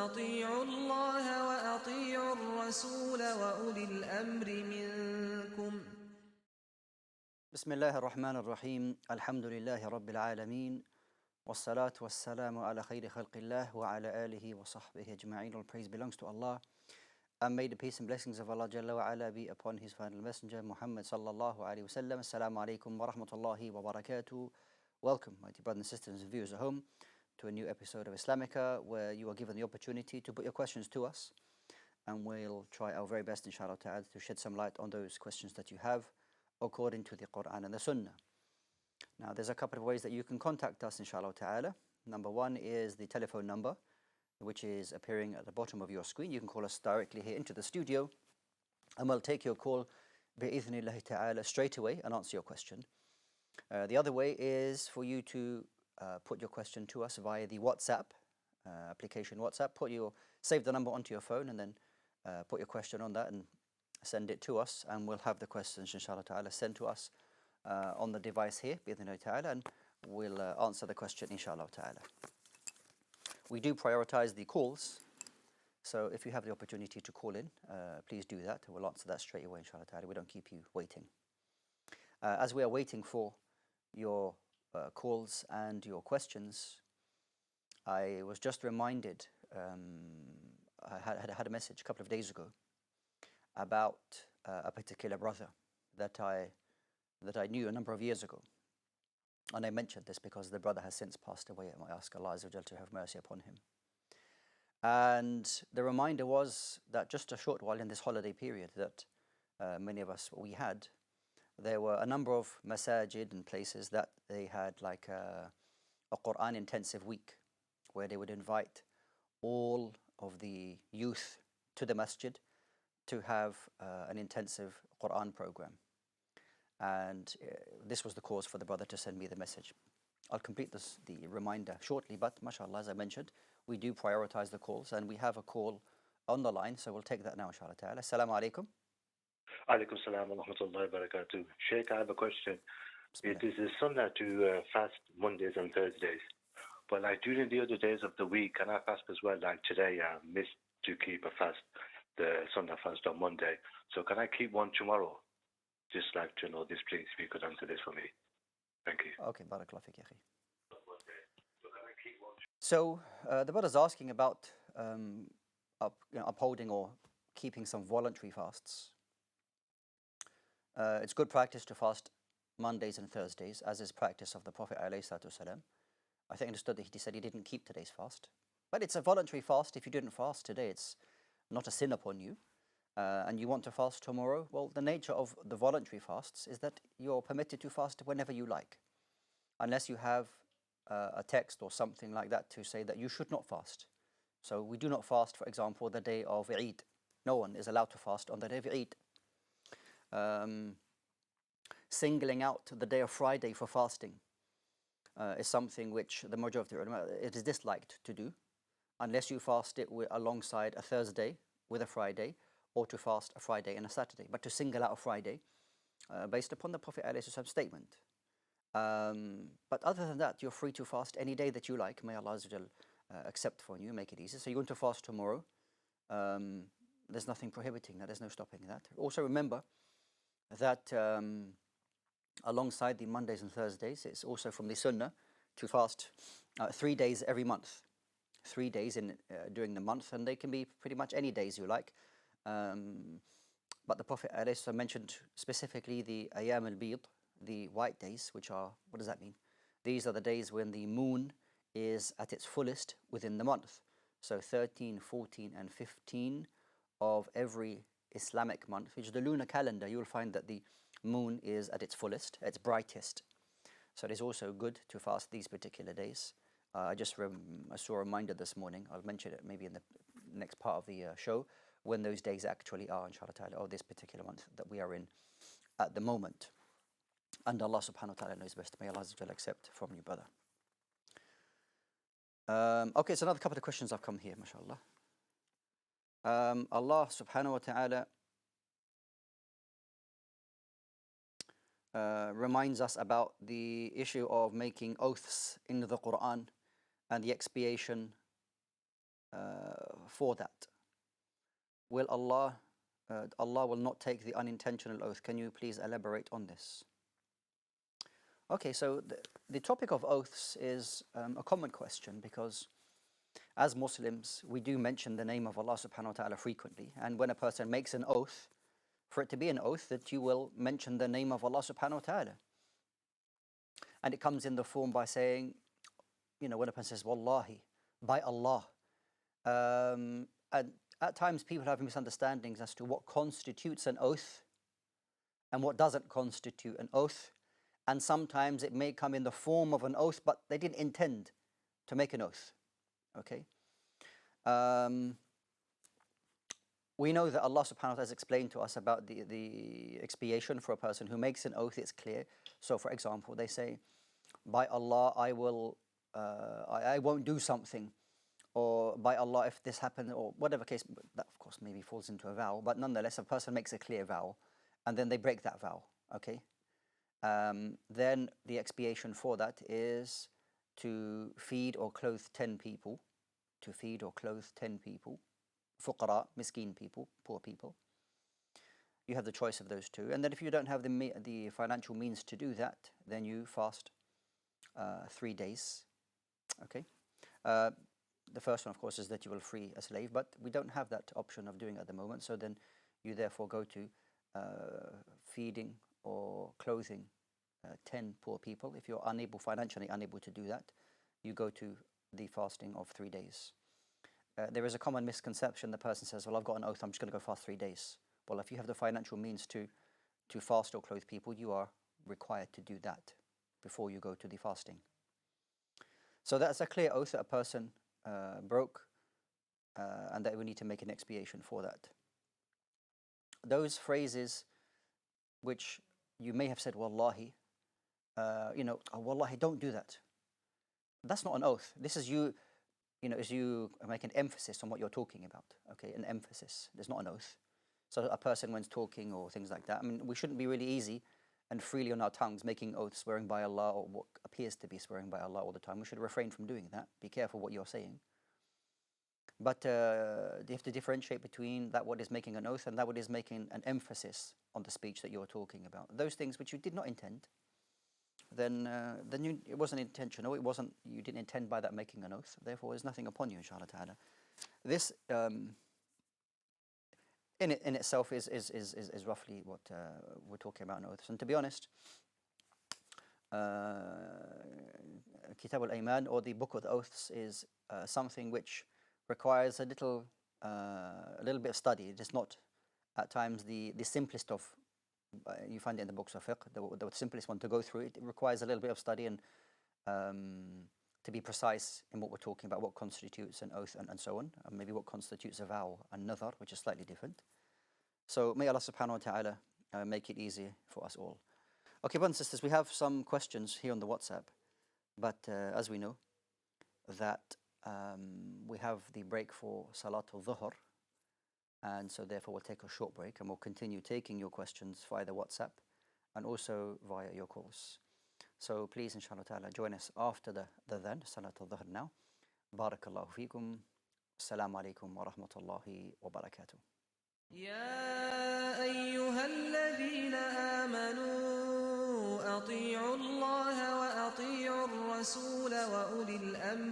وأطيعوا الله وأطيعوا الرسول وأولي الأمر منكم. بسم الله الرحمن الرحيم. الحمد لله رب العالمين. والصلاة والسلام على خير خلق الله وعلى آله وصحبه أجمعين. All praise belongs to Allah. And may the peace and blessings of Allah Jalla wa ala be upon His final messenger Muhammad sallallahu alayhi wa sallam. Assalamu alaikum wa rahmatullahi wa barakatuh. Welcome, my dear brothers and sisters and viewers at home, to a new episode of ISLAMIQA, where you are given the opportunity to put your questions to us, and we'll try our very best, inshallah ta'ala, to shed some light on those questions that you have according to the Quran and the Sunnah. Now, there's a couple of ways that you can contact us, inshallah ta'ala. Number one is the telephone number, which is appearing at the bottom of your screen. You can call us directly here into the studio, and we'll take your call bi'idhnillahi ta'ala straight away and answer your question. The other way is for you to put your question to us via the WhatsApp application. WhatsApp, save the number onto your phone, and then put your question on that and send it to us, and we'll have the questions, inshallah ta'ala, sent to us on the device here, bi'idhnillahi ta'ala, and we'll answer the question, inshallah ta'ala. We do prioritize the calls, so if you have the opportunity to call in, please do that. We'll answer that straight away, inshallah ta'ala. We don't keep you waiting. As we are waiting for your calls and your questions, I was just reminded, I had a message a couple of days ago about a particular brother that I knew a number of years ago. And I mentioned this because the brother has since passed away, and I ask Allah Azza wa Jal to have mercy upon him. And the reminder was that just a short while in this holiday period that many of us, there were a number of masajid and places that they had like a Quran intensive week, where they would invite all of the youth to the masjid to have an intensive Quran program. And this was the cause for the brother to send me the message. I'll complete the reminder shortly, but mashallah, as I mentioned, we do prioritize the calls, and we have a call on the line, so we'll take that now, inshallah ta'ala. Assalamu alaikum. Alaikum salam wa rahmatullahi wa barakatuh. Sheikh, I have a question. Bismillah. It is a sunnah to fast Mondays and Thursdays. But like during the other days of the week, can I fast as well? Like today, I missed to keep a fast, the sunnah fast on Monday. So can I keep one tomorrow? Just like to know this, please, if you could answer this for me. Thank you. Okay, barakallah fik, akhi. So the brother's asking about upholding or keeping some voluntary fasts. It's good practice to fast Mondays and Thursdays, as is practice of the Prophet ﷺ. I think I understood that he said he didn't keep today's fast. But it's a voluntary fast. If you didn't fast today, it's not a sin upon you. And you want to fast tomorrow, well, the nature of the voluntary fasts is that you're permitted to fast whenever you like, unless you have a text or something like that to say that you should not fast. So we do not fast, for example, the day of Eid. No one is allowed to fast on the day of Eid. Singling out the day of Friday for fasting is something which the majority of the ulama, it is disliked to do, unless you fast it alongside a Thursday with a Friday, or to fast a Friday and a Saturday. But to single out a Friday, based upon the Prophet ﷺ statement. But other than that, you're free to fast any day that you like. May Allah Azza wa Jal accept for you, make it easy. So you're going to fast tomorrow. There's nothing prohibiting that. There's no stopping that. Also remember that alongside the Mondays and Thursdays, it's also from the Sunnah to fast 3 days every month. 3 days during the month, and they can be pretty much any days you like. But the Prophet ﷺ mentioned specifically the Ayam al-Bid, the white days, which are, what does that mean? These are the days when the moon is at its fullest within the month. So 13, 14 and 15 of every Islamic month, which is the lunar calendar, you will find that the moon is at its fullest, its brightest. So it is also good to fast these particular days. I saw a reminder this morning. I'll mention it maybe in the next part of the show, when those days actually are, inshallah ta'ala, or this particular month that we are in at the moment. And Allah subhanahu wa ta'ala knows best. May Allah accept from you, brother. Okay, so another couple of questions have come here, mashallah. Allah subhanahu wa ta'ala reminds us about the issue of making oaths in the Quran and the expiation for that. Will Allah will not take the unintentional oath. Can you please elaborate on this? Okay, so the topic of oaths is a common question, because as Muslims we do mention the name of Allah subhanahu wa ta'ala frequently, and when a person makes an oath, for it to be an oath, that you will mention the name of Allah subhanahu wa ta'ala. And it comes in the form by saying, when a person says Wallahi, by Allah. And at times people have misunderstandings as to what constitutes an oath and what doesn't constitute an oath. And sometimes it may come in the form of an oath, but they didn't intend to make an oath. Okay? We know that Allah subhanahu wa ta'ala has explained to us about the expiation for a person who makes an oath. It's clear. So for example, they say, by Allah, I won't do something, or by Allah, if this happened, or whatever case. That of course maybe falls into a vow, but nonetheless a person makes a clear vow and then they break that vow. Okay? Then the expiation for that is to feed or clothe 10 people, fuqara, miskin people, poor people. You have the choice of those two. And then if you don't have the financial means to do that, then you fast 3 days. Okay? The first one, of course, is that you will free a slave, but we don't have that option of doing it at the moment. So then you therefore go to feeding or clothing 10 poor people. If you're financially unable to do that, you go to the fasting of 3 days. There is a common misconception. The person says, well, I've got an oath, I'm just going to go fast 3 days. Well, if you have the financial means to fast or clothe people, you are required to do that before you go to the fasting. So that's a clear oath that a person broke, and that we need to make an expiation for that. Those phrases which you may have said, Wallahi, oh, Wallahi, don't do that. That's not an oath. This is you make an emphasis on what you're talking about. Okay, an emphasis. There's not an oath. So a person, when talking or things like that, we shouldn't be really easy and freely on our tongues making oaths, swearing by Allah, or what appears to be swearing by Allah all the time. We should refrain from doing that. Be careful what you're saying. But you have to differentiate between that what is making an oath and that what is making an emphasis on the speech that you're talking about. Those things which you did not intend, then it wasn't intentional. You didn't intend by that making an oath. Therefore, there's nothing upon you, inshallah ta'ala. This in itself is roughly what we're talking about in oaths. And to be honest, Kitab al-Ayman, or the Book of the Oaths, is something which requires a little bit of study. It is not at times the simplest of. You find it in the books of fiqh, the simplest one to go through. It requires a little bit of study and to be precise in what we're talking about, what constitutes an oath and so on, and maybe what constitutes a vow and nadhar, which is slightly different. So may Allah subhanahu wa ta'ala make it easy for us all. Okay, brothers and sisters, we have some questions here on the WhatsApp, but as we know that we have the break for Salatul Dhuhr, and so therefore we'll take a short break and we'll continue taking your questions via the WhatsApp and also via your calls. So please, inshallah ta'ala, join us after the adhan, Salatul Dhuhr now. Barakallahu feekum. Assalamu alaikum wa rahmatullahi wa barakatuh. يا أيها الذين آمنوا أطيعوا الله وأطيعوا الرسول وأولي الأمر